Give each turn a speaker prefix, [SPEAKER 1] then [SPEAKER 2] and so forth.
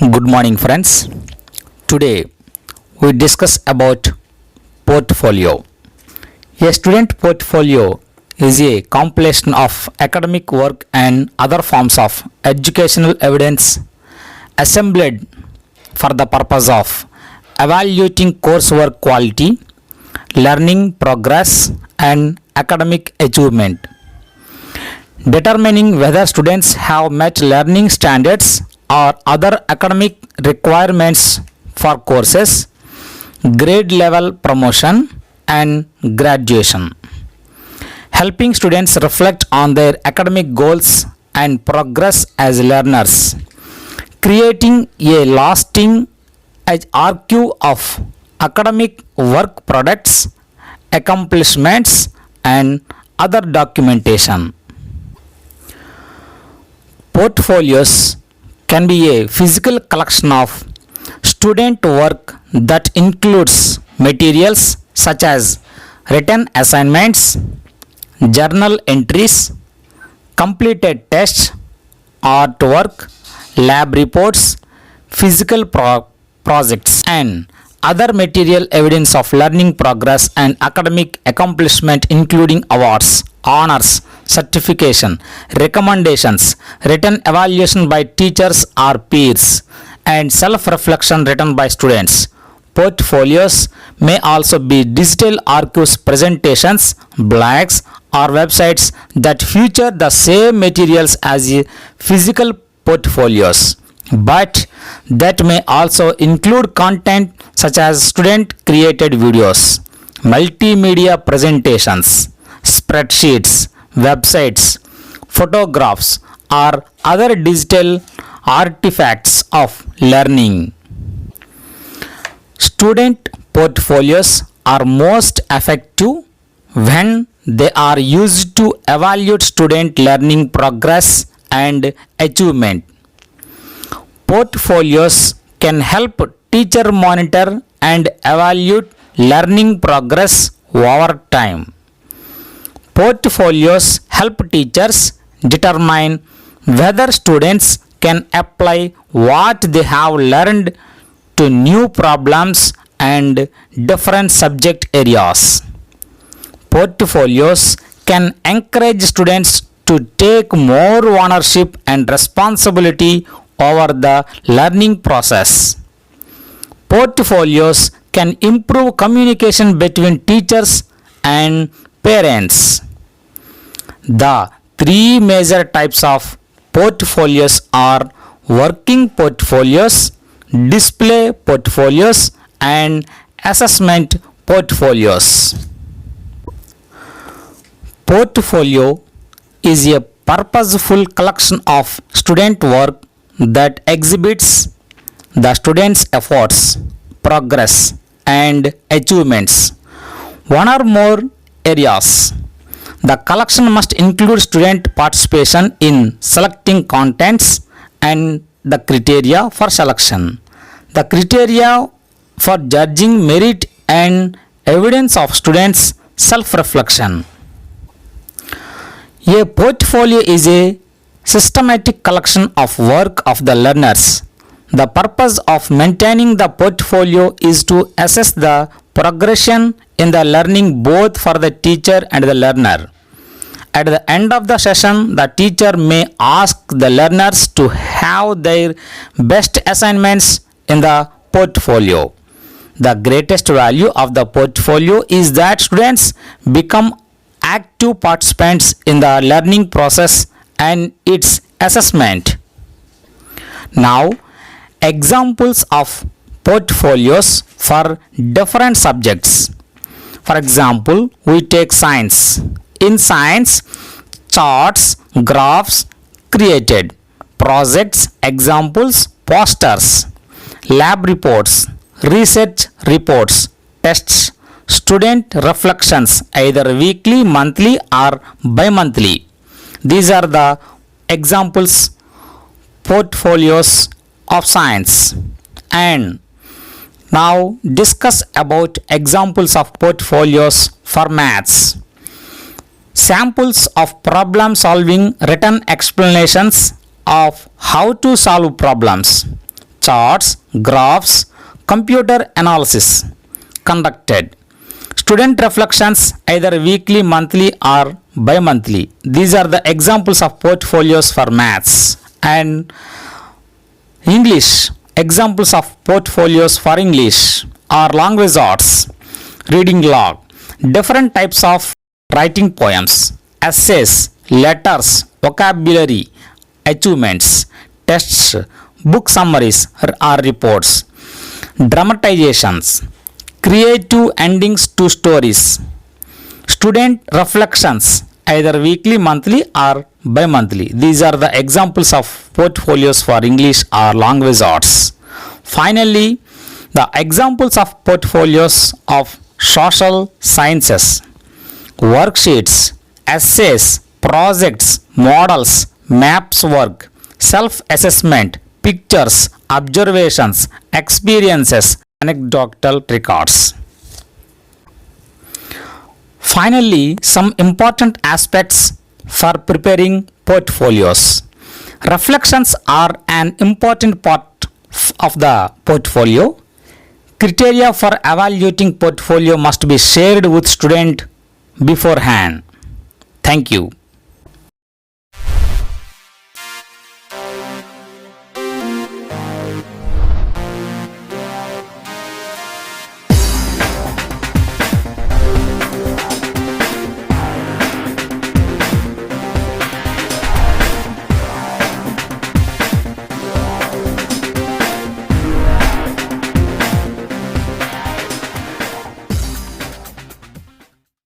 [SPEAKER 1] Good morning, friends. Today we discuss about portfolio. A student portfolio is a compilation of academic work and other forms of educational evidence assembled for the purpose of evaluating coursework quality, learning progress, and academic achievement, determining whether students have met learning standards or other academic requirements for courses, grade level promotion, and graduation, helping students reflect on their academic goals and progress as learners, creating a lasting archive of academic work products, accomplishments, and other documentation. Portfolios can be a physical collection of student work that includes materials such as written assignments, journal entries, completed tests, artwork, lab reports, physical projects, and other material evidence of learning progress and academic accomplishment, including awards, honors, certification, recommendations, written evaluation by teachers or peers, and self-reflection written by students. Portfolios may also be digital archives, presentations, blogs, or websites that feature the same materials as physical portfolios, but that may also include content such as student-created videos, multimedia presentations, spreadsheets, websites, photographs, or other digital artifacts of learning. Student portfolios are most effective when they are used to evaluate student learning progress and achievement. Portfolios can help teacher monitor and evaluate learning progress over time. Portfolios help teachers determine whether students can apply what they have learned to new problems and different subject areas. Portfolios can encourage students to take more ownership and responsibility over the learning process. Portfolios can improve communication between teachers and parents. The three major types of portfolios are working portfolios, display portfolios, and assessment portfolios. Portfolio is a purposeful collection of student work that exhibits the student's efforts, progress, and achievements. One or more areas. The collection must include student participation in selecting contents and the criteria for selection, the criteria for judging merit, and evidence of students' self-reflection. A portfolio is a systematic collection of work of the learners. The purpose of maintaining the portfolio is to assess the progression in the learning both for the teacher and the learner. At the end of the session, the teacher may ask the learners to have their best assignments in the portfolio. The greatest value of the portfolio is that students become active participants in the learning process and its assessment. Now, examples of portfolios for different subjects. For example, we take science. In science, charts, graphs created, projects, examples, posters, lab reports, research reports, tests, student reflections, either weekly, monthly, or bi-monthly. These are the examples portfolios of science. And now discuss about examples of portfolios for maths. Samples of problem solving, written explanations of how to solve problems, charts, graphs, computer analysis conducted. Student reflections either weekly, monthly or bi-monthly. These are the examples of portfolios for maths. And English, examples of portfolios for English are language arts, reading log, different types of writing poems, essays, letters, vocabulary, achievements, tests, book summaries or reports, dramatizations, creative endings to stories, student reflections either weekly, monthly or bi-monthly. These are the examples of portfolios for English or language arts. Finally, the examples of portfolios of social sciences, worksheets, essays, projects, models, maps work, self-assessment, pictures, observations, experiences, anecdotal records. Finally, some important aspects for preparing portfolios. Reflections are an important part of the portfolio. Criteria for evaluating portfolio must be shared with student beforehand. Thank you.